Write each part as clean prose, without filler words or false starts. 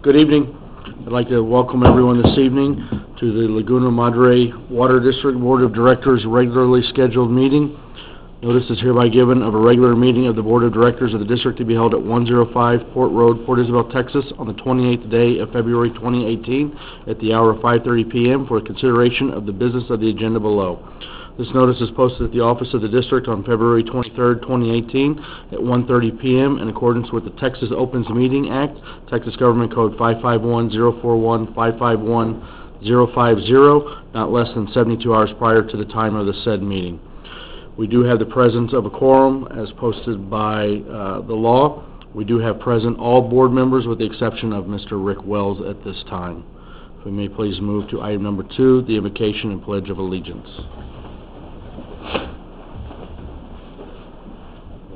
Good evening. I'd like to welcome everyone this evening to the Laguna Madre Water District Board of Directors regularly scheduled meeting. Notice is hereby given of a regular meeting of the Board of Directors of the district to be held at 105 Port Road, Port Isabel, Texas on the 28th day of February 2018 at the hour of 5:30 p.m. for consideration of the business of the agenda below. This notice is posted at the office of the district on February 23rd, 2018 at 1:30 p.m. in accordance with the Texas Opens Meeting Act, Texas Government Code 551-041, 551-050, not less than 72 hours prior to the time of the said meeting. We do have the presence of a quorum as posted by the law. We do have present all board members with the exception of Mr. Rick Wells at this time. If we may please move to item number 2, the invocation and pledge of allegiance.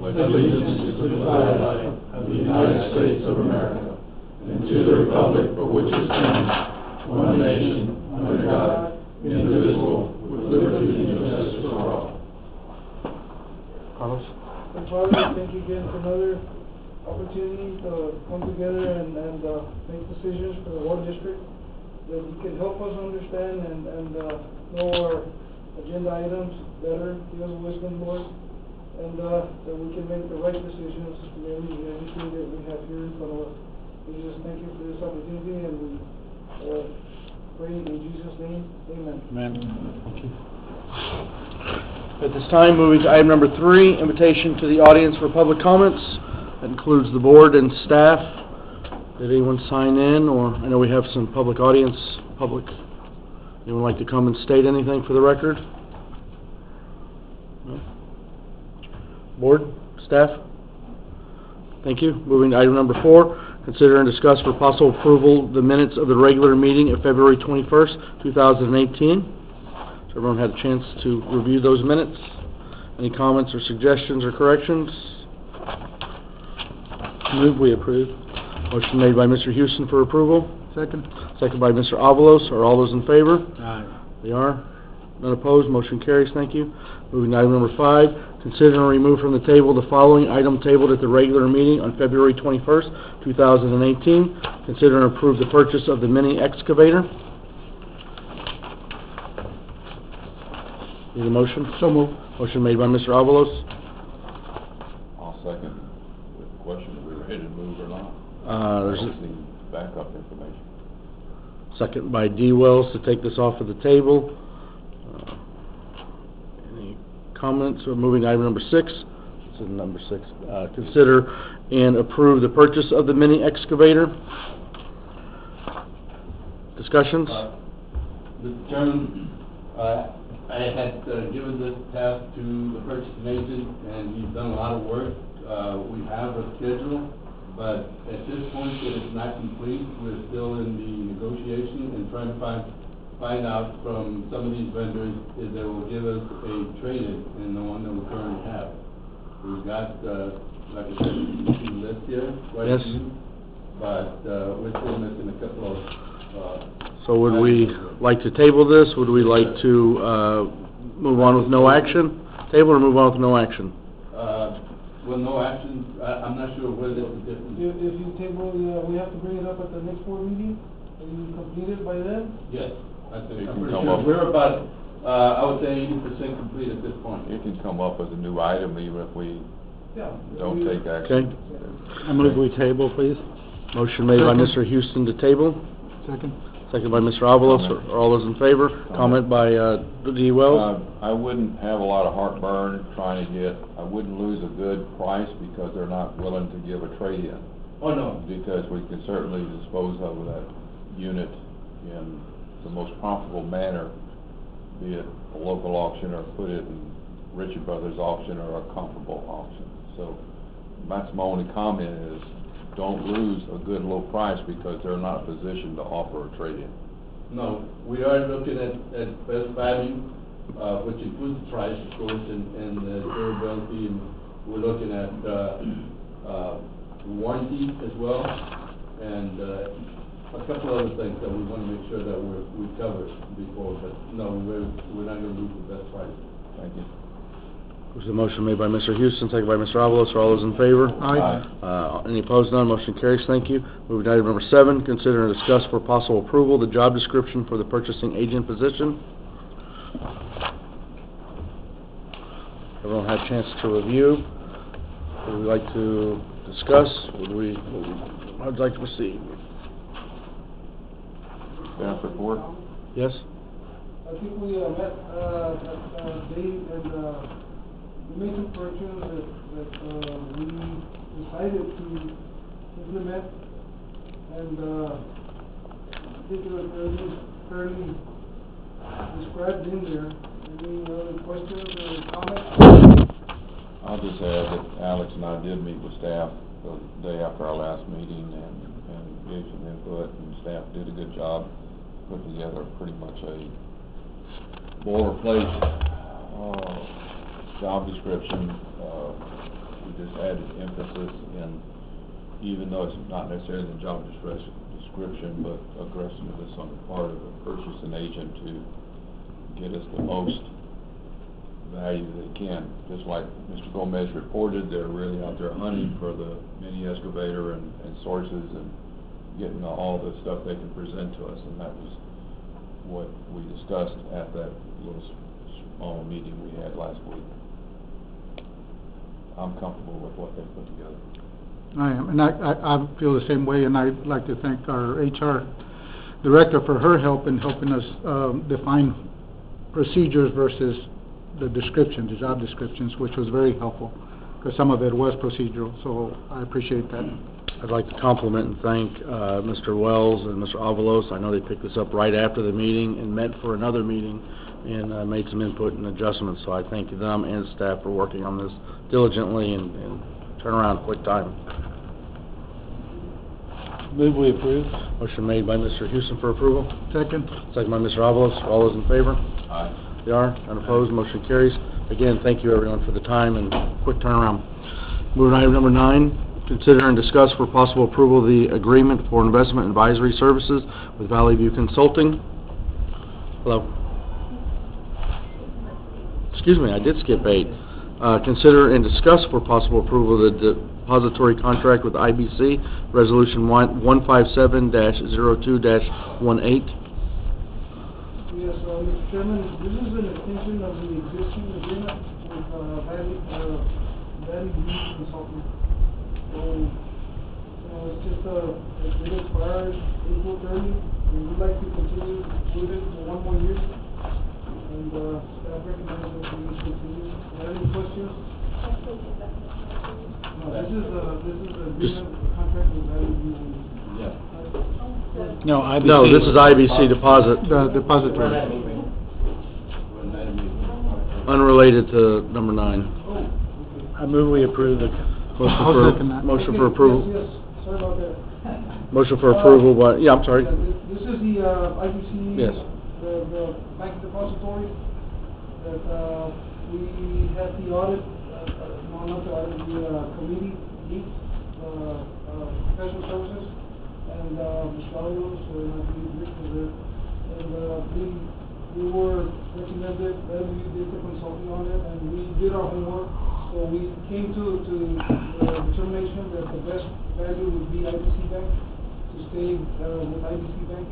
Allegiance to the flag of the United States of America and to the republic for which it stands, one nation, under God, indivisible, with liberty and justice for all. Carlos? Father, thank you again for another opportunity to come together and make decisions for the water district, that you can help us understand and know our agenda items better. Give us wisdom, Lord, and that we can make the right decisions in everything that we have here in front of us. We just thank you for this opportunity, and we pray in Jesus' name. Amen. Amen. Thank you. At this time, moving to item number 3, invitation to the audience for public comments. That includes the board and staff. Did anyone sign in, or I know we have some public audience, anyone like to come and state anything for the record? No? Board, staff? Thank you. Moving to item number 4, consider and discuss for possible approval the minutes of the regular meeting of February 21st, 2018. So everyone had a chance to review those minutes. Any comments or suggestions or corrections? Move we approve. Motion made by Mr. Houston for approval. Second. Second by Mr. Avalos. Are all those in favor? Aye. They are. None opposed. Motion carries. Thank you. Moving to item number 5. Consider and remove from the table the following item tabled at the regular meeting on February 21st, 2018. Consider and approve the purchase of the mini excavator. Need a motion? So moved. Motion made by Mr. Avalos. I'll second with the question if we're ready to move or not. There's a Backup information. second by D. Wells to take this off of the table. Any comments? We're moving to item number 6. This is number 6. Consider and approve the purchase of the mini excavator. Discussions? Mr. Chairman, I had given this task to the purchasing agent, and he's done a lot of work. We have a schedule, but at this point it is not complete. We're still in the negotiation and trying to find out from some of these vendors if they will give us a trade-in in the one that we currently have. We've got, like I said, a list here, quite a few, but we're still missing a couple of So would we like to table this? Would we like to move on with no action? Table or move on with no action? Well, no action. I'm not sure whether it's a difference. If you table, we have to bring it up at the next board meeting. Are you completed by then? Yes, I think, It I'm can pretty come sure. up. We're about, I would say 80% complete at this point. It can come up as a new item even if we Yeah. don't take Okay. action. I move we table, please. Motion made by Mr. Houston to table. Second. Second by Mr. Avalos. Are all those in favor? Comment by D. Wells. I wouldn't have a lot of heartburn trying to I wouldn't lose a good price because they're not willing to give a trade-in. Oh, no. Because we can certainly dispose of that unit in the most profitable manner, be it a local auction or put it in Ritchie Brothers auction or a comparable auction. So that's my only comment is don't lose a good low price because they're not in a position to offer a trade-in. No, we are looking at best value, which includes the price, of course, and the durability, and we're looking at warranty as well, and a couple other things that we want to make sure that we cover before, but no, we're not going to lose the best price. Thank you. There's a motion made by Mr. Houston, second by Mr. Avalos. Are all those in favor? Aye. Any opposed? None. Motion carries. Thank you. Moving to item number 7, consider and discuss for possible approval the job description for the purchasing agent position. Everyone had a chance to review. Would we like to discuss? How would you like to proceed? Staff report? Yes? I think we met Dave and we made some corrections that we decided to implement, and I think it was fairly described in there. Any other questions or comments? I'll just add that Alex and I did meet with staff the day after our last meeting and gave some input, and staff did a good job putting together pretty much a boilerplate job description. We just added emphasis in, even though it's not necessarily the job description, but aggressiveness on the part of the purchasing agent to get us the most value they can. Just like Mr. Gomez reported, they're really out there hunting for the mini excavator and sources and getting all the stuff they can present to us, and that was what we discussed at that little small meeting we had last week. I'm comfortable with what they put together. I am, and I feel the same way, and I'd like to thank our HR director for her help in helping us define procedures versus the description, the job descriptions, which was very helpful, because some of it was procedural, so I appreciate that. I'd like to compliment and thank Mr. Wells and Mr. Avalos. I know they picked this up right after the meeting and met for another meeting and made some input and adjustments, so I thank them and staff for working on this diligently and turn around quick time. Move we approve. Motion made by Mr. Houston for approval. Second. Second by Mr. Avalos. All those in favor? Aye. They are. None opposed. Motion carries. Again, thank you everyone for the time and quick turnaround. Moving to item number 9, consider and discuss for possible approval the agreement for investment advisory services with Valley View Consulting. Hello. Excuse me, I did skip 8. Consider and discuss for possible approval the depository contract with IBC, Resolution 157-02-18. Yes, Mr. Chairman, this is an extension of the existing agreement with Valley View Consulting. So, it's just it expires April 30th, and we'd like to continue with it for 1 more year. And staff recommends that we continue. Do you have any questions? No, this is a agreement, contract with Valley View. Yeah. No, IBC. No, this is IBC deposit, The depository. unrelated to number 9. Oh, okay. I move we approve the. Motion second that. motion Okay, for approval. Yes, sorry about that. Motion for approval, but, yeah, I'm sorry. This is the IBC. Yes. The bank depository that we had the audit, no, not the audit, the committee meets, professional services, and Mr. Carlos, and I believe Rick was there, and we were recommended that we did the consulting on it, and we did our homework, so we came to the determination that the best value would be IBC Bank, to stay with IBC Bank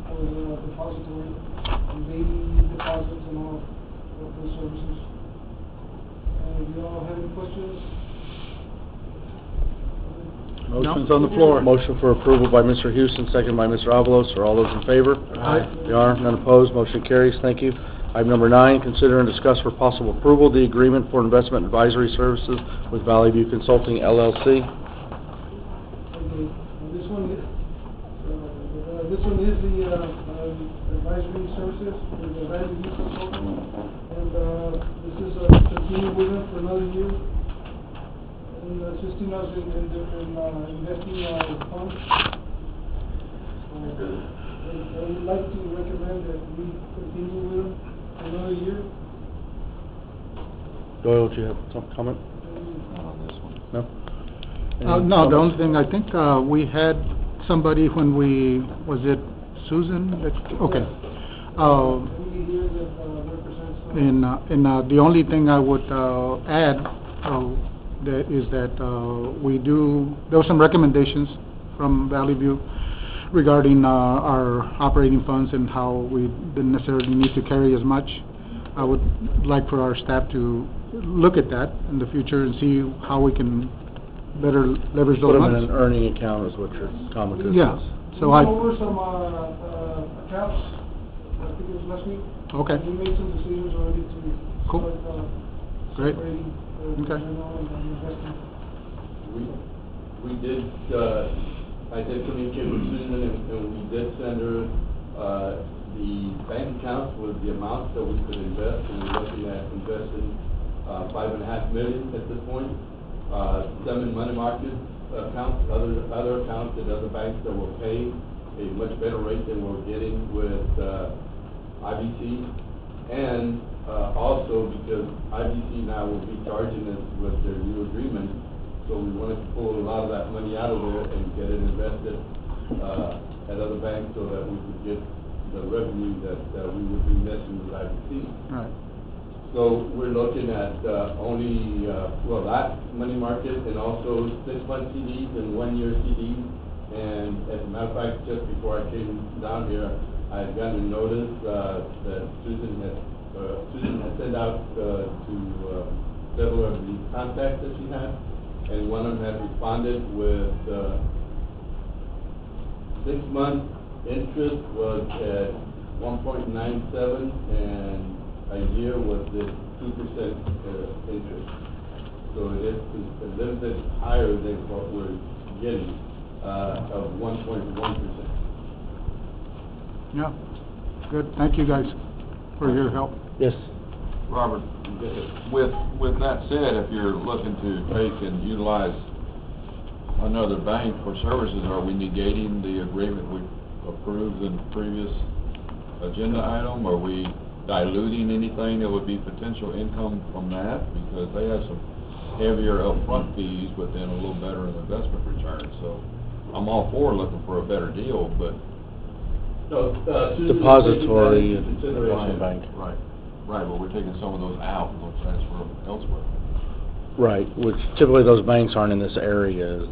for the depository and daily deposits and all of those services. Do you all have any questions? Motion's on the floor. Motion for approval by Mr. Houston, second by Mr. Avalos. Are all those in favor? Aye. They are. None opposed. Motion carries. Thank you. Item number 9, consider and discuss for possible approval the agreement for investment advisory services with Valley View Consulting, LLC. Okay, this one is the advisory services with the Valley View Consulting, and this is continue with them for another year, and assisting us in investing funds. I would like to recommend that we continue with them for another year. Doyle, do you have some comment? Not on this one. No? Any No, the only comments? thing, I think we had somebody when was it Susan? Okay. Somebody here that represents And the only thing I would add is that there were some recommendations from Valley View regarding our operating funds and how we didn't necessarily need to carry as much. I would like for our staff to look at that in the future and see how we can better leverage those Put them in funds. an earning account is what your comment is. Yeah, so We I, went over some, accounts, I think it was last week. okay, We made some decisions already to Cool. start, Great. separating, Okay. general and investment. We did, I did communicate with Susan, and we did send her, the bank accounts with the amounts that we could invest, and we're looking at investing, $5.5 million at this point. Some in money market accounts, other accounts at other banks that will pay a much better rate than we're getting with, IBC. And, also because IBC now will be charging us with their new agreement, so we wanted to pull a lot of that money out of there and get it invested, at other banks so that we could get the revenue that we would be missing with IBC. right. So we're looking at, only, that money market and also 6-month CDs and 1-year CDs. And as a matter of fact, just before I came down here, I had gotten a notice, that Susan had sent out, to, several of the contacts that she had. And one of them had responded with, 6-month interest was at 1.97 and a year was at 2% interest. So it is a little bit higher than what we're getting, of 1.1%. Yeah, good, thank you guys for your help. Yes. Robert, with that said, if you're looking to take and utilize another bank for services, are we negating the agreement we approved in the previous agenda item? Are we diluting anything that would be potential income from that? Because they have some heavier upfront fees, but then a little better in investment return. So I'm all for looking for a better deal, but So, Susan is Depository taking and that into consideration. bank. Right, but we're taking some of those out and we'll transfer them elsewhere. Right, which typically those banks aren't in this area.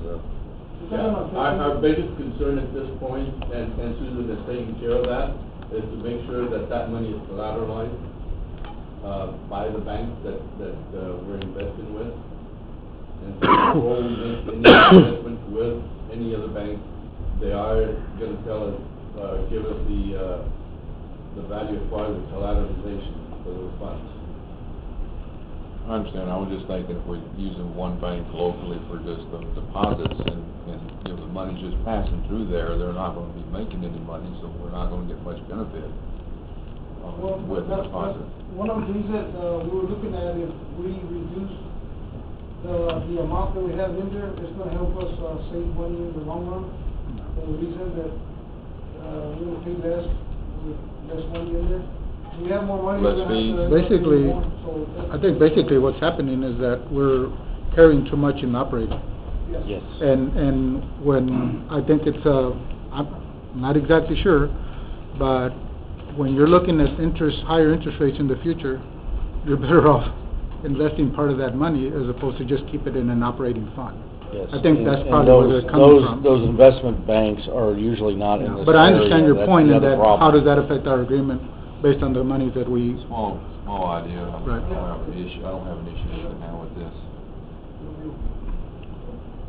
Yeah, our biggest concern at this point, and Susan is taking care of that, is to make sure that that money is collateralized, by the banks that we're investing with. And so before we make any investment with any other bank, they are gonna tell us, give us the value as far as the collateralization for those funds. I understand. I was just thinking if we're using one bank locally for just the deposits and the money's just passing through there, they're not gonna be making any money, so we're not gonna get much benefit with the deposit. One of the things that, we were looking at, if we reduce the amount that we have in there, it's gonna help us, save money in the long run. For the reason that, we will pay less with less money in there. We have more money. Less we're gonna fees. have to invest Basically, more, so that's- I think basically what's happening is that we're carrying too much in operating. Yes. And when, I think it's, I'm not exactly sure, but when you're looking at higher interest rates in the future, you're better off investing part of that money as opposed to just keep it in an operating fund. Yes. I think that's And probably where they're coming from. Those investment banks are usually not in this area. But I understand your That's point the in other that, problem. how does that affect our agreement based on the money that we, Small idea. I Right. don't have an issue with it now with this.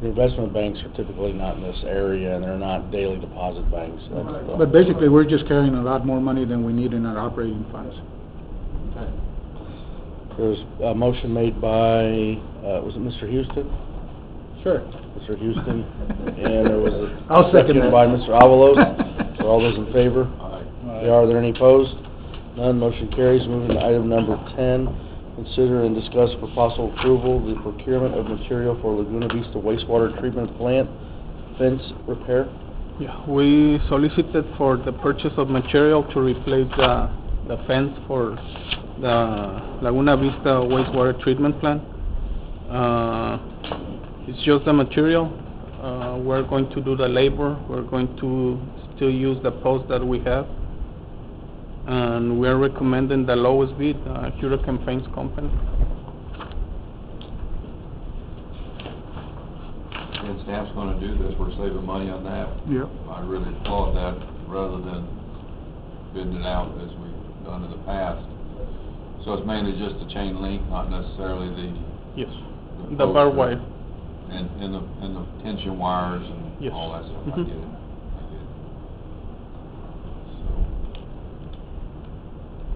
The investment banks are typically not in this area, and they're not daily deposit banks. That's the- but basically, we're just carrying a lot more money than we need in our operating funds. Okay. There's a motion made by, was it Mr. Houston? Sure. Mr. Houston, and there was a I'll second that. by Mr. Avalos. So all those in favor? Aye. Are there any opposed? None, motion carries. Moving to item number 10, consider and discuss for possible approval the procurement of material for Laguna Vista wastewater treatment plant fence repair. Yeah, we solicited for the purchase of material to replace the fence for the Laguna Vista wastewater treatment plant. It's just the material. We're going to do the labor. We're going to still use the post that we have. and we are recommending the lowest bid, Hurricane Paints Company. And staff's gonna do this, we're saving money on that. Yep. I really applaud that, rather than bidding it out as we've done in the past. So it's mainly just the chain link, not necessarily Yes, the barbed wire. And the tension wires and Yes. all that stuff, I Mhm. get it.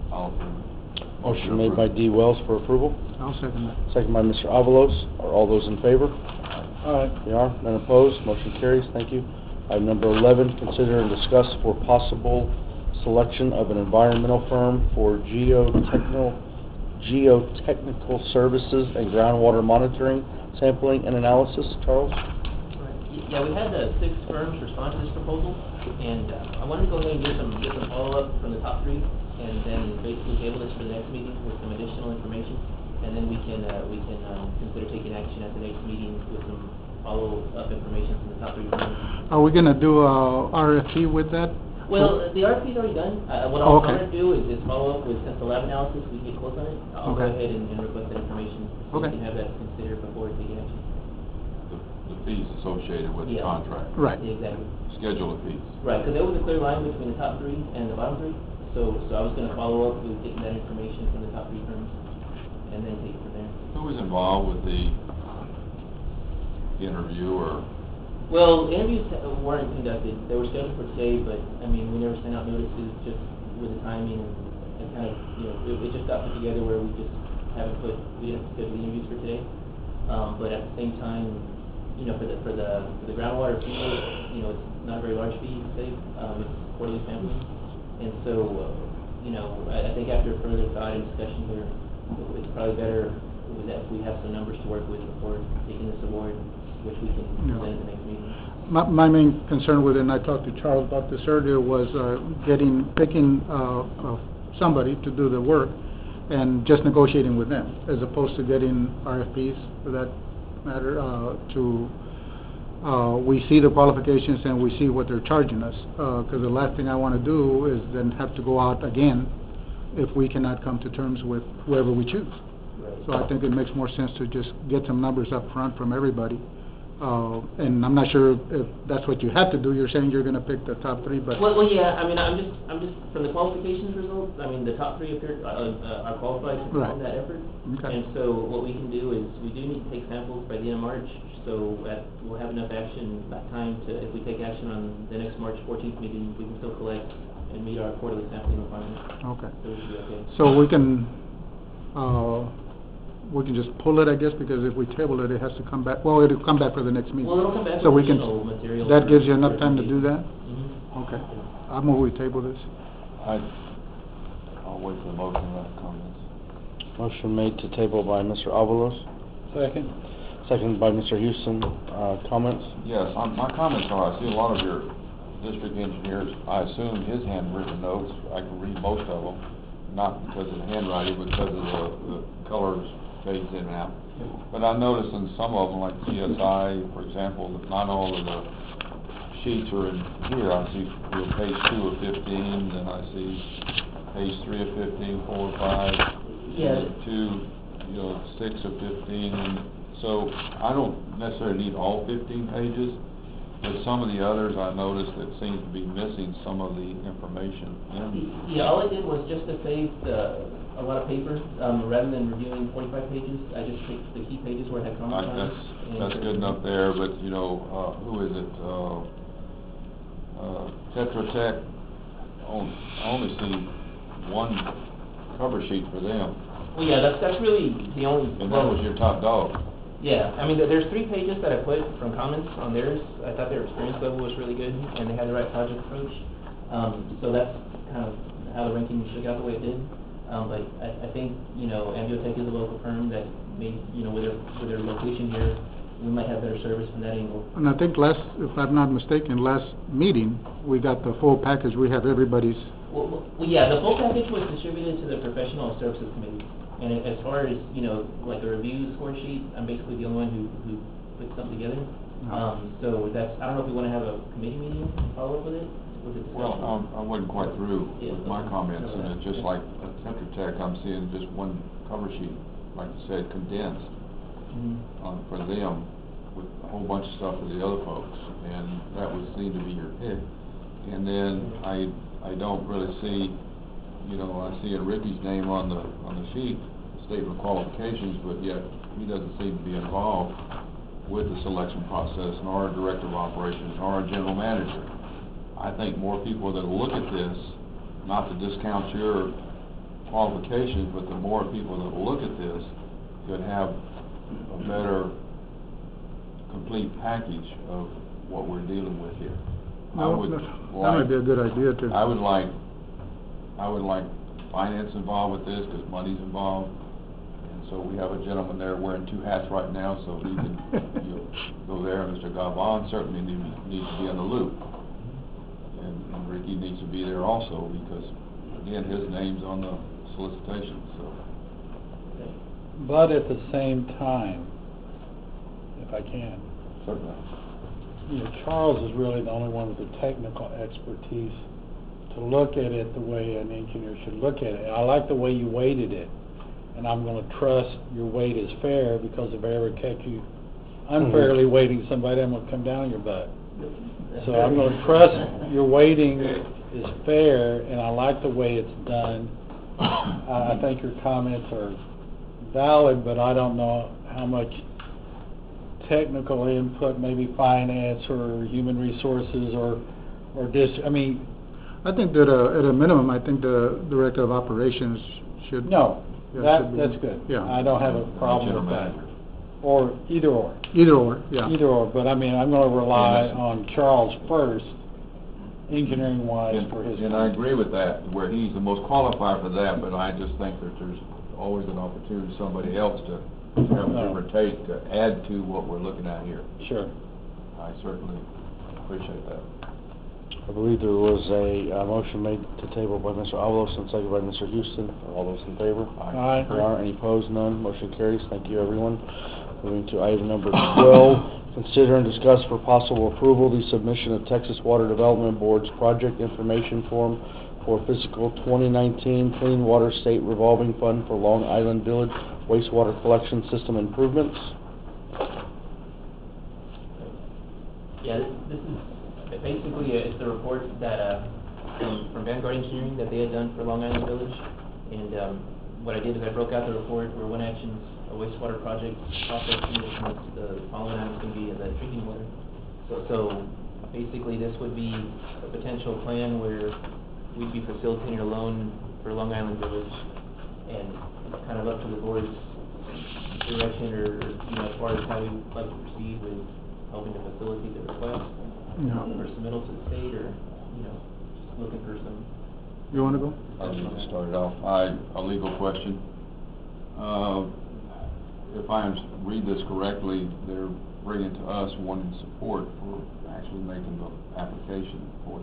So, I'll approve it. Motion made by D. Wells for approval, I'll second that. second by Mr. Avalos. Are all those in favor? Aye. They are. None opposed. Motion carries. Thank you. Item number 11, consider and discuss for possible selection of an environmental firm for geotechnical services and groundwater monitoring, sampling, and analysis. Charles? Yeah, we had 6 firms respond to this proposal, and I wanted to go ahead and get some follow-up from the top 3, and then basically table this for the next meeting with some additional information, and then we can consider taking action at the next meeting with some follow-up information from the top 3 firms. Are we gonna do a RFP with that? Well, the RFP's already done. What Oh, I'm okay. going to do is follow up with, since the lab analysis, we can get close on it, I'll go Okay. ahead and request that information, so we Okay. can have that considered before taking action. The fees associated with the Yeah. contract. Right. Yeah, exactly. Schedule of fees. Right, because there was a clear line between the top 3 and the bottom 3, so I was gonna follow up with getting that information from the top 3 firms, and then take it from there. Who was involved with the interview, or? Well, interviews weren't conducted, they were scheduled for today, but, I mean, we never sent out notices just with the timing, and kind of, it just got put together where we just we didn't schedule the interviews for today. But at the same time, for the groundwater fee, it's not a very large fee to save, it's quarterly sampling. And so, I think after further thought and discussion here, it's probably better that we have some numbers to work with before taking this award, which we can present at the next meeting. My main concern with it, and I talked to Charles about this earlier, was picking somebody to do the work and just negotiating with them, as opposed to getting RFPs, for that matter, we see the qualifications and we see what they're charging us, because the last thing I want to do is then have to go out again if we cannot come to terms with whoever we choose. So I think it makes more sense to just get some numbers up front from everybody. And I'm not sure if that's what you have to do. You're saying you're gonna pick the top 3, but... Well, yeah, I mean, I'm just, from the qualifications results, I mean, the top 3 appeared, are qualified to perform that effort. Okay. And so what we can do is, we do need to take samples by the end of March, so we'll have enough action, time to, if we take action on the next March 14th meeting, we can still collect and meet our quarterly sampling requirements. Okay. So we should be okay. So we can just pull it, I guess, because if we table it, it has to come back, well, it'll come back for the next meeting. Well, it'll come back So with we can, additional material. that for- gives you enough for time to review. do that? Mhm. Okay. I'll move we table this. I'll wait for the motion and comments. Motion made to table by Mr. Avalos, Second. second by Mr. Houston. Comments? Yes, my comments are, I see a lot of your district engineers, I assume his handwritten notes, I can read most of them, not because of the handwriting, but because of the colors fades in and out. But I noticed in some of them, like CSI, for example, that not all of the sheets are in here. I see page 2 of 15, then I see page 3 of 15, 4 of 5, Yeah. and 6 of 15, and so I don't necessarily need all 15 pages, but some of the others I noticed that seems to be missing some of the information in. Yeah, all I did was just to save a lot of paper, rather than reviewing 45 pages, I just picked the key pages where it had comments on it. That's good enough there, but, who is it, Tetra Tech, I only see one cover sheet for them, Well, yeah, that's really the only. and that was your top dog. Yeah, I mean, there's 3 pages that I put from comments on theirs. I thought their experience level was really good, and they had the right project approach. So that's kind of how the ranking shook out the way it did. But I think, Ambiotech is a local firm that may, with their location here, we might have better service from that angle. And I think if I'm not mistaken, last meeting, we got the full package. We have everybody's... Well, yeah, the full package was distributed to the professional services committee. And as far as, like the review score sheet, I'm basically the only one who put something together. So I don't know if we want to have a committee meeting and follow up with it, to with the discussion. Well, I wasn't quite through Yeah, with my okay. comments, No, and it's just yeah. like a Tetra Tech, I'm seeing just one cover sheet, like you said, condensed for them, with a whole bunch of stuff for the other folks, and that would seem to be your pick. And then I don't really see, you know, I see Ricky's name on the sheet, statement of qualifications, but yet he doesn't seem to be involved with the selection process, nor a director of operations, nor a general manager. I think more people that look at this, not to discount your qualifications, but the more people that look at this could have a better complete package of what we're dealing with here. That might be a good idea too. I would like finance involved with this, because money's involved. And so we have a gentleman there wearing two hats right now, so he can go there. Mr. Gavon certainly needs to be in the loop. And Ricky needs to be there also, because again, his name's on the solicitation, so. But at the same time, if I can, Certainly. you know, Charles is really the only one with the technical expertise to look at it the way an engineer should look at it. And I like the way you weighted it, and I'm going to trust your weight is fair, because if I ever catch you unfairly weighting somebody, I'm going to come down your butt. So I'm going to trust your weighting is fair, and I like the way it's done. I think your comments are valid, but I don't know how much technical input, maybe finance or human resources or I mean. I think that at a minimum, I think the director of operations should. No, yeah, that's good. Yeah. I don't have a problem with that. Or either or. Either or, yeah. Either or, but I mean, I'm going to rely on Charles first, engineering-wise, for his. And I agree with that, where he's the most qualified for that, but I just think that there's always an opportunity for somebody else to have a different take, to add to what we're looking at here. Sure. I certainly appreciate that. I believe there was a motion made to table by Mr. Avalos and seconded by Mr. Houston. Are all those in favor? Aye. There are any opposed? None. Motion carries. Thank you, everyone. Moving to item number 12, consider and discuss for possible approval the submission of Texas Water Development Board's project information form for fiscal 2019 Clean Water State Revolving Fund for Long Island Village wastewater collection system improvements. Yeah, this is basically, it's the report that, from Vanguard Engineering that they had done for Long Island Village. And what I did is I broke out the report where one action's a wastewater project process, and the following item is going to be the drinking water. So basically this would be a potential plan where we'd be facilitating a loan for Long Island Village, and it's kind of up to the board's direction or as far as how we'd like to proceed with helping to facilitate the request, or submittal to the state, or, just looking for some. You want to go? I'll just start it off. A legal question. If I read this correctly, they're bringing to us wanting support for actually making the application for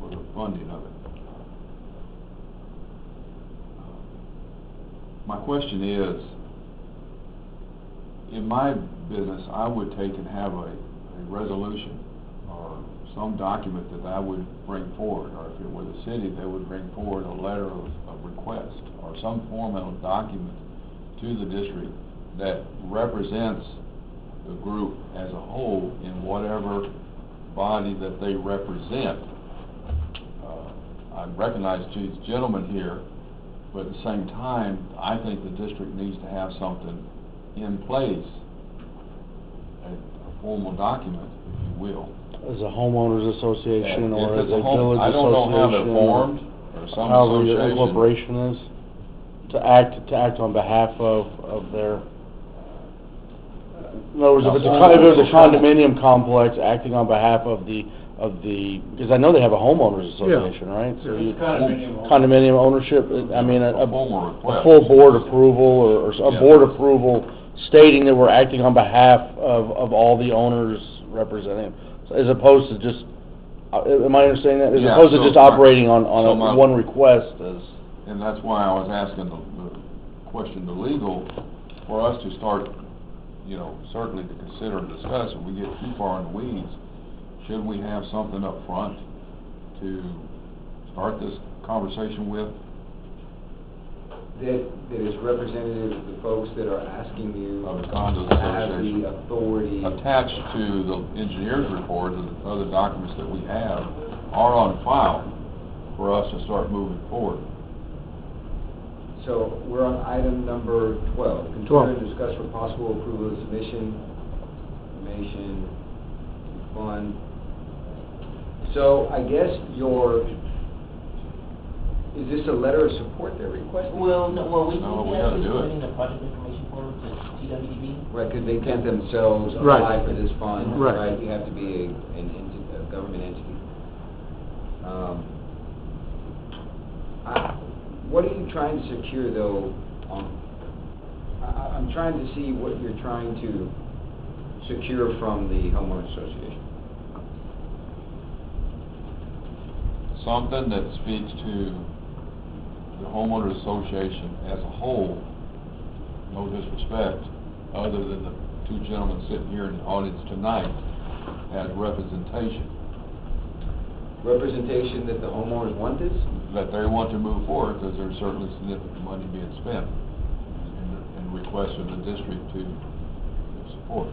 the funding of it. My question is, in my business, I would take and have a resolution or some document that I would bring forward, or if it were the city, they would bring forward a letter of request or some form of document to the district that represents the group as a whole in whatever body that they represent. I recognize these gentlemen here, but at the same time, I think the district needs to have something in place, a formal document, if you will. As a homeowners association or If as it's a village association. I don't know how they're formed, or some however your association. incorporation is, to act on behalf of their, in other words, if it was a condominium complex acting on behalf of the, because I know they have a homeowners association, right? So you, condominium ownership, I mean, a full board approval or a board approval stating that we're acting on behalf of all the owners representing, as opposed to just, am I understanding that? As opposed to just operating on one request as. And that's why I was asking the question to legal, for us to start, certainly to consider and discuss, if we get too far in the weeds, should we have something up front to start this conversation with? That is representative of the folks that are asking you Of the condo to have association. the authority. Attached to the engineer's report and the other documents that we have are on file for us to start moving forward. So we're on item number 12. Consider and discuss for possible approval of submission, information, fund. So I guess is this a letter of support they're requesting? Well, no, well, we gotta actually do it. submitting the project information form to TWDB. Right, because they can't themselves Right. apply for this fund, Right. right? You have to be a government entity. What are you trying to secure, though? I'm trying to see what you're trying to secure from the homeowners association. Something that speaks to the homeowners association as a whole, no disrespect, other than the two gentlemen sitting here in the audience tonight, as representation. Representation that the homeowners want this? That they want to move forward, because there's certainly significant money being spent, and request of the district to support.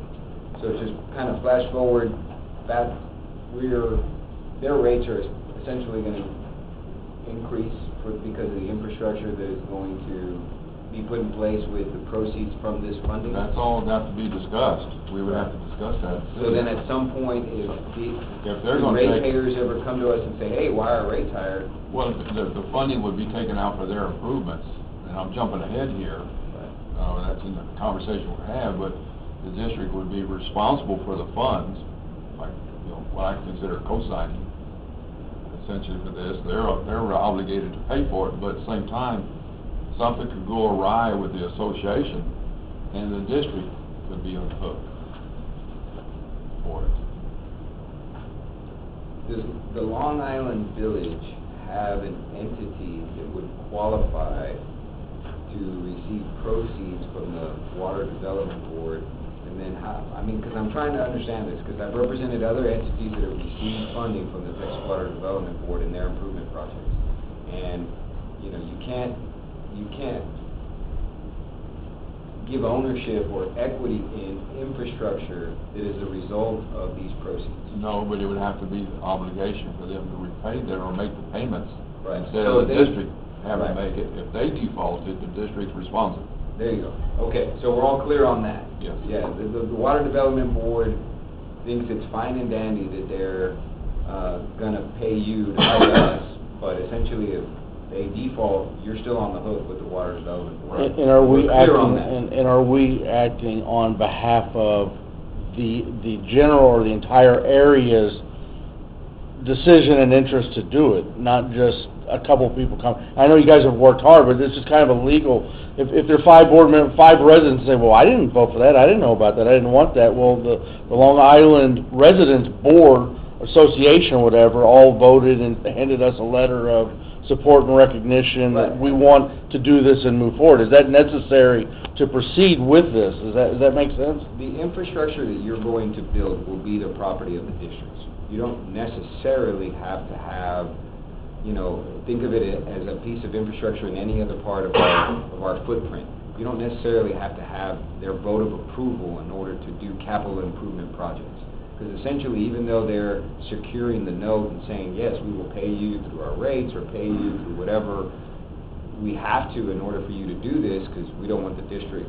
So just kind of flash forward, that their rates are essentially going to increase because of the infrastructure that is going to be put in place with the proceeds from this funding? That's all got to be discussed. We would have to discuss that. So then at some point, if they're the gonna take- ratepayers ever come to us and say, hey, why are rates higher? Well, the funding would be taken out for their improvements, and I'm jumping ahead here. That's in the conversation we're having, but the district would be responsible for the funds, like, what I consider co-signing, essentially for this. They're obligated to pay for it, but at the same time, something could go awry with the association, and the district could be on the hook for it. Does the Long Island Village have an entity that would qualify to receive proceeds from the Water Development Board? And then how, because I'm trying to understand this, because I've represented other entities that have received funding from the Texas Water Development Board in their improvement projects. And, you can't give ownership or equity in infrastructure that is a result of these proceeds. No, but it would have to be the obligation for them to repay that or make the payments. Right. Instead So of the they- district having to Right. make it. If they defaulted, the district's responsible. There you go. Okay, so we're all clear on that? Yes. Yeah, the Water Development Board thinks it's fine and dandy that they're gonna pay you to pay us, but essentially if they default, you're still on the hook with the Water Development Board. And are we We're clear on acting, that. and are we acting on behalf of the general or the entire area's decision and interest to do it, not just a couple people come? I know you guys have worked hard, but this is kind of a legal, if there are 5 board members, 5 residents say, well, I didn't vote for that, I didn't know about that, I didn't want that. Well, the Long Island Residents Board Association, whatever, all voted and handed us a letter of support and recognition that Right. we want to do this and move forward. Is that necessary to proceed with this? Does that make sense? The infrastructure that you're going to build will be the property of the districts. You don't necessarily have to have, think of it as a piece of infrastructure in any other part of our footprint. You don't necessarily have to have their vote of approval in order to do capital improvement projects. Because essentially, even though they're securing the note and saying, yes, we will pay you through our rates or pay you through whatever we have to in order for you to do this, because we don't want the district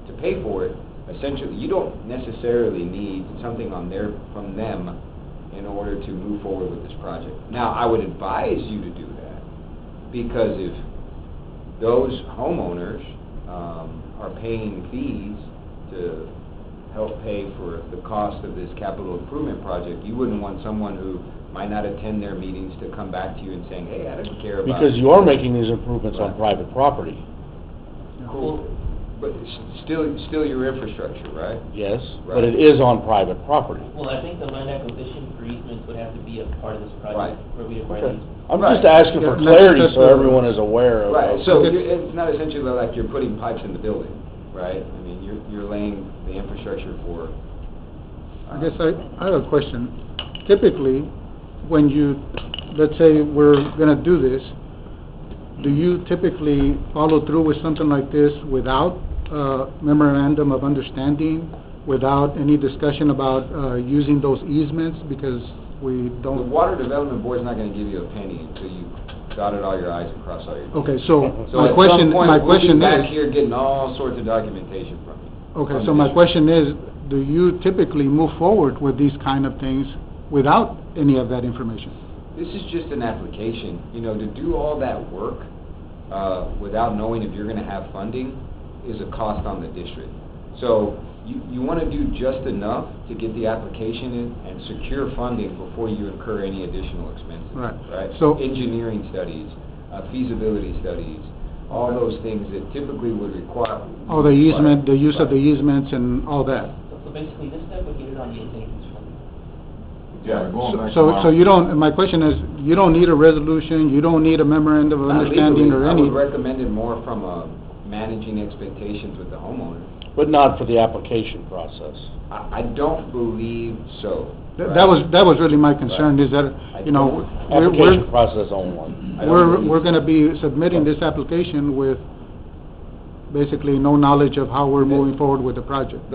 to pay for it, essentially, you don't necessarily need something from them in order to move forward with this project. Now, I would advise you to do that, because if those homeowners are paying fees to help pay for the cost of this capital improvement project, you wouldn't want someone who might not attend their meetings to come back to you and saying, hey, I don't care about... Because you are making these improvements on private property. Cool. But still your infrastructure, right? Yes, but Right. it is on private property. Well, I think the land acquisition for easements would have to be a part of this Right. project, where we acquire Okay. these. I'm Right. just asking for Yeah, clarity that's- so everyone is aware of. Right, so Okay. it's not essentially like you're putting pipes in the building, right? I mean, you're laying the infrastructure for... I guess I have a question. typically, when you, let's say we're gonna do this, do you typically follow through with something like this without memorandum of understanding, without any discussion about using those easements, because we The don't... Water Development Board's not gonna give you a penny until you dotted all your i's and crossed all your t's. Okay, so So my at question, some point, my we'll question be back is... here getting all sorts of documentation from you. Okay, from so the my district. question is, do you typically move forward with these kind of things without any of that information? This is just an application, you know, to do all that work, without knowing if you're gonna have funding is a cost on the district. So, you wanna do just enough to get the application in and secure funding before you incur any additional expenses. Right. Right? So- Engineering studies, feasibility studies, all those things that typically would require. Oh, the easement, the use of the Right. easements and all that? So basically, this step would get it on the intended use form. Yeah, going back to So you don't, my question is, you don't need a resolution, you don't need a memorandum of Not understanding legally, or I any... would recommend it more from a managing expectations with the homeowner. But not for the application process. I don't believe so. That was really my concern, is that, you know, Application process only. I don't believe we're gonna be submitting this application with basically no knowledge of how we're moving forward with the project.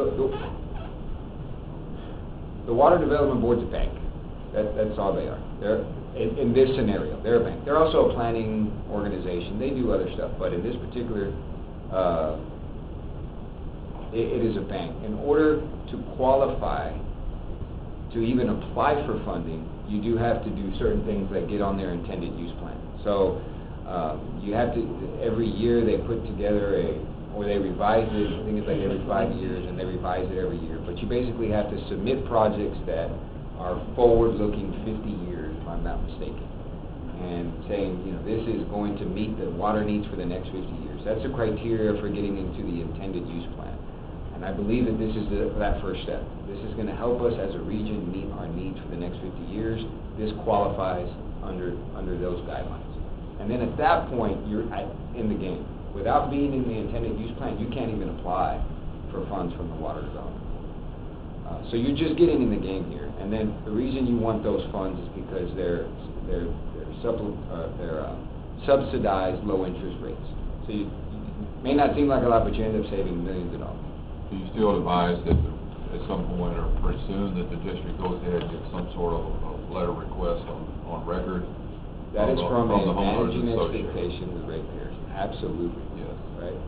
The Water Development Board's a bank. That's all they are. They're, in this scenario, they're a bank. They're also a planning organization. They do other stuff, but in this particular, it is a bank. In order to qualify to even apply for funding, you do have to do certain things that get on their intended use plan. So, you have to, every year they put together or they revise it, I think it's like every 5 years, and they revise it every year. But you basically have to submit projects that are forward-looking 50 years, if I'm not mistaken. And saying, you know, this is going to meet the water needs for the next 50 years. That's the criteria for getting into the intended use plan. And I believe that this is that first step. This is gonna help us as a region meet our needs for the next 50 years. This qualifies under those guidelines. And then at that point, you're in the game. Without being in the intended use plan, you can't even apply for funds from the water development. So you're just getting in the game here. And then the reason you want those funds is because they're subsidized low interest rates. So you may not seem like a lot, but you end up saving millions of dollars. Do you still advise that at some point or pretty soon that the district goes ahead and gets some sort of a letter request on record? That is from a the homeowners managing association? expectation with ratepayers, absolutely. Yes. Right?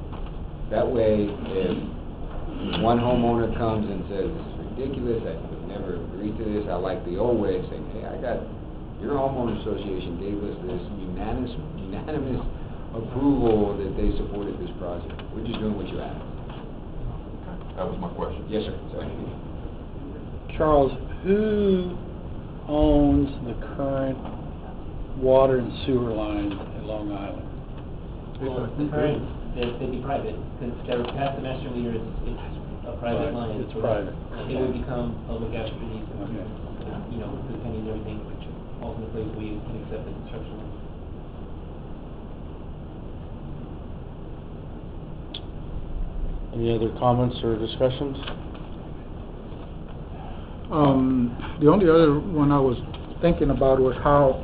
That way, if one homeowner comes and says, this is ridiculous, I would never agree to this, I like the old way of saying, hey, your homeowner association gave us this unanimous approval that they supported this project. We're just doing what you asked. That was my question. Yes, sir. Sorry. Charles, who owns the current water and sewer lines at Long Island? Well, the current, they'd be private, because past the master meter, it's a private line. It's private. It would become public after these, Okay. you know, depending on everything, ultimately we can accept the construction. Any other comments or discussions? The only other one I was thinking about was how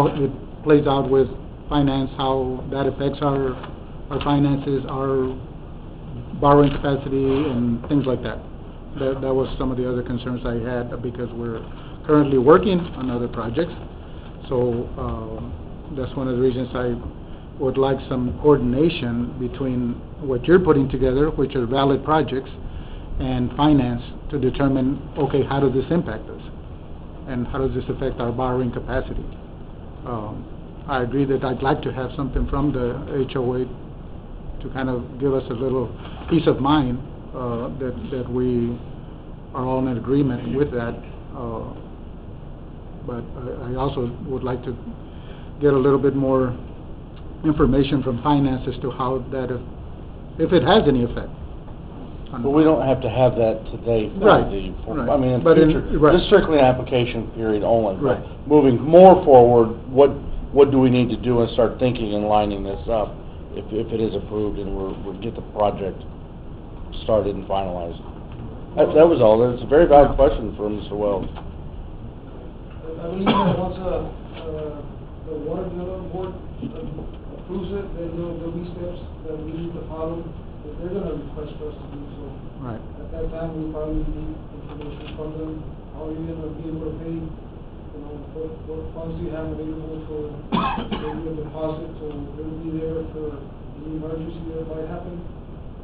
it plays out with finance, how that affects our finances, our borrowing capacity, and things like that. That was some of the other concerns I had, because we're currently working on other projects. So, that's one of the reasons I would like some coordination between what you're putting together, which are valid projects, and finance to determine, okay, how does this impact us? And how does this affect our borrowing capacity? I agree that I'd like to have something from the HOA to kind of give us a little peace of mind that we are all in agreement with that. But I also would like to get a little bit more information from finance as to how that, if it has any effect. But we don't have to have that today. Right, I right. mean, in But in- future, right. this is strictly an application period only. Right. But moving more forward, what do we need to do and start thinking and lining this up if it is approved and we'll get the project started and finalized? That was all. It's a very valid question for Mr. Wells. I believe that once, the water development board approves it, then there'll be steps that we need to follow, that they're gonna request us to do so. Right. At that time, we probably need information from them, how are you gonna be able to pay, you know, what funds do you have available for maybe a deposit, so it'll be there for any emergency that might happen.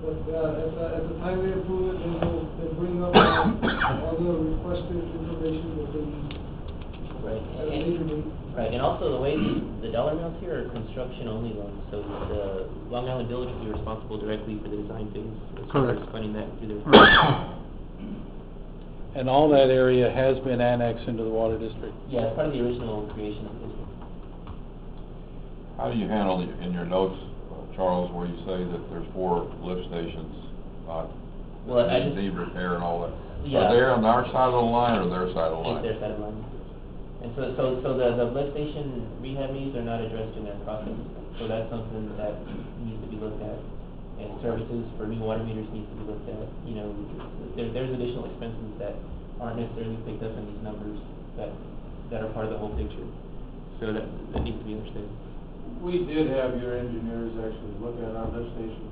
But, at the time they approve it, they'll bring up all the requested information that they need. Right. At a later date. Right, and also the way the dollar amounts here are construction-only loans, so the Long Island Village will be responsible directly for the design phase, as far as Correct. funding that through their. And all that area has been annexed into the water district. Yeah, it's part of the original creation of the district. How do you handle in your notes, Charles, where you say that there's 4 lift stations, Well, I that just- need repair and all that? Yeah. Are they on our side of the line or their side of the line? It's their side of the line. And so the lift station rehab needs are not addressed in that process, so that's something that needs to be looked at. And services for new water meters needs to be looked at, you know, there's additional expenses that aren't necessarily picked up in these numbers that are part of the whole picture. So that needs to be understood. We did have your engineers actually look at our lift stations,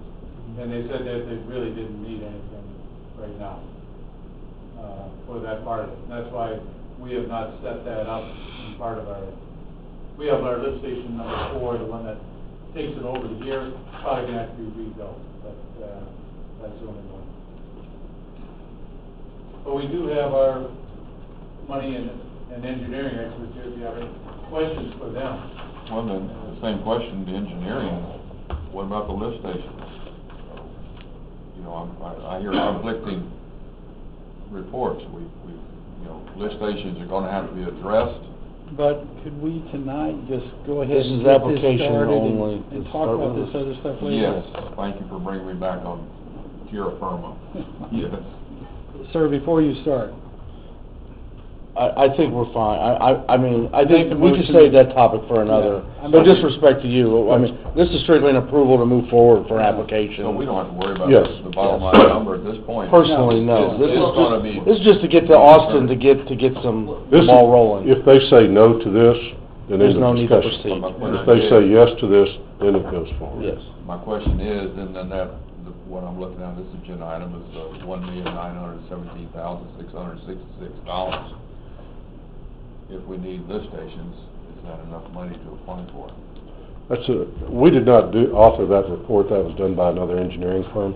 and they said that they really didn't need anything right now, for that part of it. And that's why we have not set that up in part of our, we have our lift station number 4, the one that takes it over to here, probably gonna have to be rebuilt, but, that's the only one. But we do have our money and engineering experts here, if you have any questions for them. Well, then, the same question, the engineering, what about the lift stations? You know, I hear conflicting reports. We, you know, lift stations are gonna have to be addressed. But could we tonight just go ahead This and is get this application started only and to talk start about with. this other stuff later? Yes, thank you for bringing me back on terra firma. Yes. Sir, before you start, I think we're fine. I mean, I Make think a we could motion. save that topic for another. Yeah. No disrespect to you, I mean, this is strictly an approval to move forward for an application. So we don't have to worry about Yes. the bottom line number at this point. Personally, no. This It's gonna is be. just, this is just to get to Austin to get some This is- ball rolling. If they say no to this, then There's end no of need to discussion. proceed. If they say yes to this, then it goes forward. Yes. My question is, and then what I'm looking at, this agenda item is $1,917,666. If we need lift stations, is that enough money to apply for? We did not author that report, that was done by another engineering firm.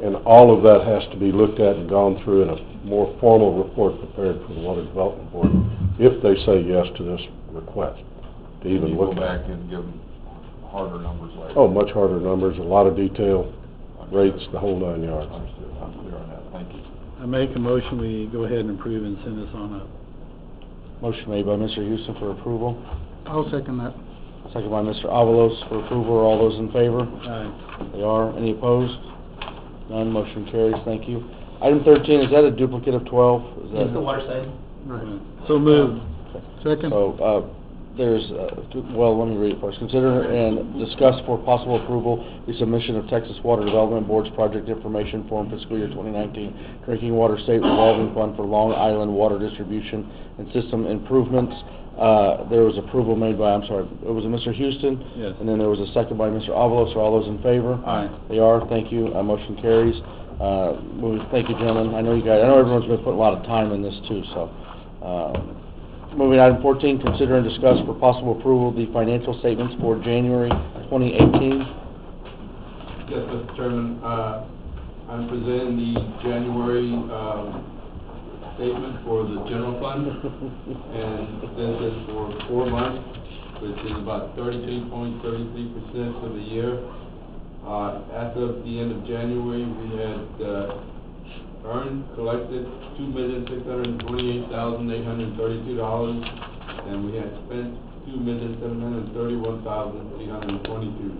And all of that has to be looked at and gone through in a more formal report prepared for the Water Development Board, if they say yes to this request, to even look Go at. back and give them harder numbers later. Oh, much harder numbers, a lot of detail, rates, the whole 9 yards. Understood, I'm clear on that, thank you. I make a motion, we go ahead and approve and send this on up. Motion made by Mr. Houston for approval, I'll second that. second by Mr. Avalos for approval. Are all those in favor? Aye. They are. Any opposed? None. Motion carries. Thank you. Item 13, is that a duplicate of 12? Is that- It's the water side. Right. So moved. Second? So, there's, well, let me read it first. Consider and discuss for possible approval the submission of Texas Water Development Board's project information form fiscal year 2019 drinking water state revolving fund for Long Island water distribution and system improvements. There was approval made by, it was a Mr. Houston? Yes. And then there was a second by Mr. Avalos. Are all those in favor? Aye. They are. Thank you. Motion carries. Thank you, gentlemen. I know everyone's been putting a lot of time in this too, so. Moving item 14, consider and discuss for possible approval the financial statements for January 2018. Yes, Mr. Chairman, I'm presenting the January, statement for the general fund, and this is for 4 months, which is about 33.33% of the year. As of the end of January, we had, collected $2,628,832, and we had spent $2,731,322.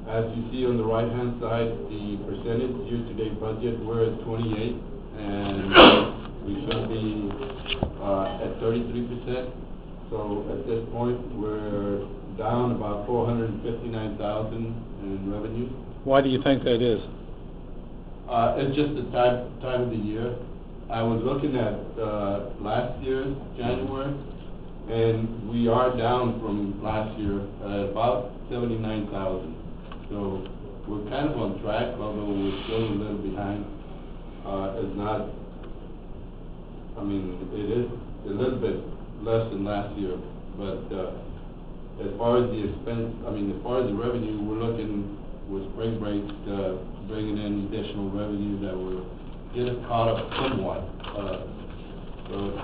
As you see on the right-hand side, the percentage year-to-date budget, we're at 28, and we should be at 33%. So at this point, we're down about $459,000 in revenue. Why do you think that is? It's just the time of the year. I was looking at, last year's January, and we are down from last year at about 79,000. So we're kind of on track, although we're still a little behind. It's not, I mean, it is a little bit less than last year, but, as far as the expense, I mean, as far as the revenue, we're looking with spring break, bringing in additional revenue that will get us caught up somewhat. So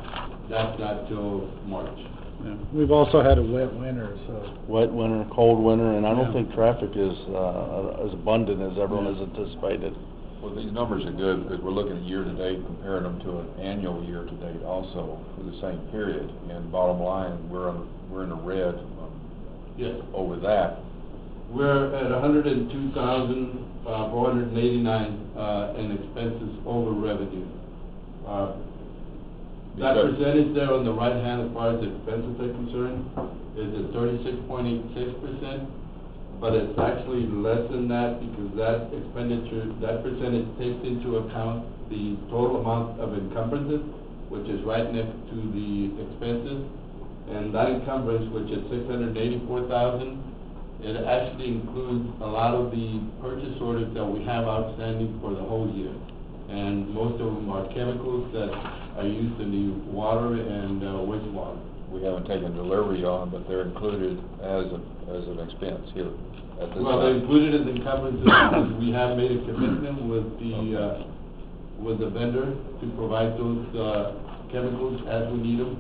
that's not till March. Yeah. We've also had a wet winter, so. Wet winter, cold winter, and I don't Yeah. think traffic is, as abundant as everyone has anticipated. Well, these numbers are good because we're looking at year-to-date, comparing them to an annual year-to-date also for the same period. And bottom line, we're in the red Yes. over that. We're at 102,489 in expenses over revenue. That Because- percentage there on the right hand, as far as the expenses are concerned, is at 36.86%, but it's actually less than that because that expenditure, that percentage takes into account the total amount of encumbrances, which is right next to the expenses. And that encumbrance, which is 684,000, it actually includes a lot of the purchase orders that we have outstanding for the whole year. And most of them are chemicals that are used in the water and wastewater. We haven't taken delivery on, but they're included as an expense here at this Well, they're time. included as encumbrances because we have made a commitment with the vendor to provide those chemicals as we need them.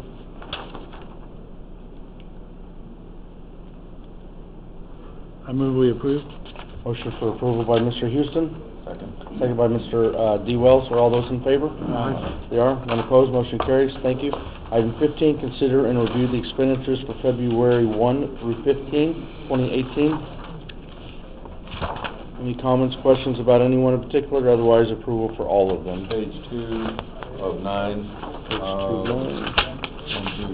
I move we approve. Motion for approval by Mr. Houston, Second. second by Mr. D. Wells. Are all those in favor? Aye. They are. None opposed. Motion carries. Thank you. Item 15, consider and review the expenditures for February 1 through 15, 2018. Any comments, questions about any one in particular, or otherwise approval for all of them? Page 2 of 9. Page 2 of 9. 1, 2,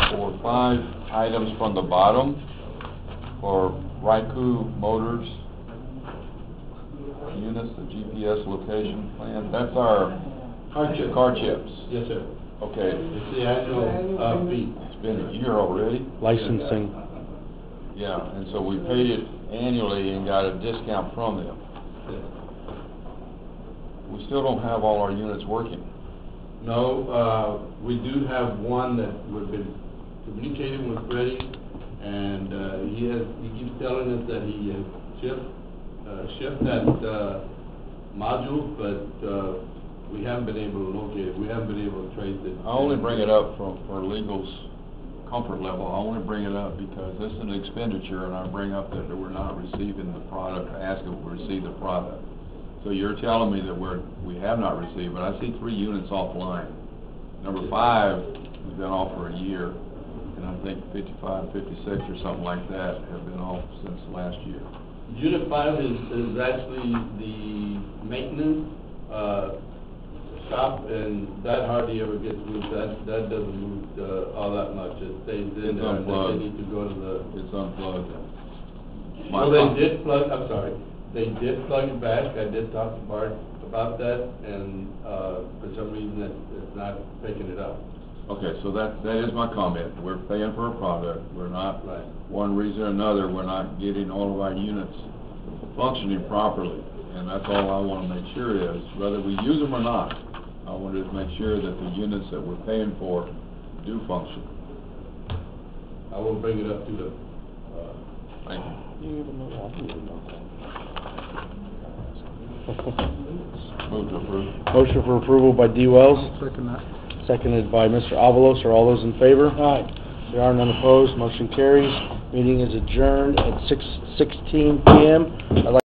3, 4, 5 items from the bottom for Raiku Motors units, the GPS location plan. That's our Car chips. car chips. Yes, sir. Okay, It's the annual fee. it's been a year already. Licensing. Yeah, and so we paid it annually and got a discount from them. We still don't have all our units working. No, we do have one that we've been communicating with Freddie, and he keeps telling us that he has shipped that module, but we haven't been able to locate it. We haven't been able to trace it. I only bring it up for legal's comfort level. I only bring it up because this is an expenditure, and I bring up that we're not receiving the product, asking if we receive the product. So you're telling me that we have not received, but I see 3 units offline. Number 5 has been off for a year, and I think 55, 56 or something like that have been off since last year. Unit 5 is actually the maintenance shop, and that hardly ever gets moved. That doesn't move all that much. It stays in It's there. I think unplugged. they need to go to the. It's unplugged. Well, they did plug. I'm sorry. They did plug it back. I did talk to Bart about that, and for some reason it's not picking it up. Okay, so that is my comment. We're paying for a product. We're not, Right. one reason or another, we're not getting all of our units functioning properly. And that's all I want to make sure is, whether we use them or not, I want to make sure that the units that we're paying for do function. I will bring it up to the. Thank you. Move to approve. Motion for approval by D. Wells, Second that. seconded by Mr. Avalos. Are all those in favor? Aye. There are none opposed. Motion carries. Meeting is adjourned at 6:16 p.m. I'd like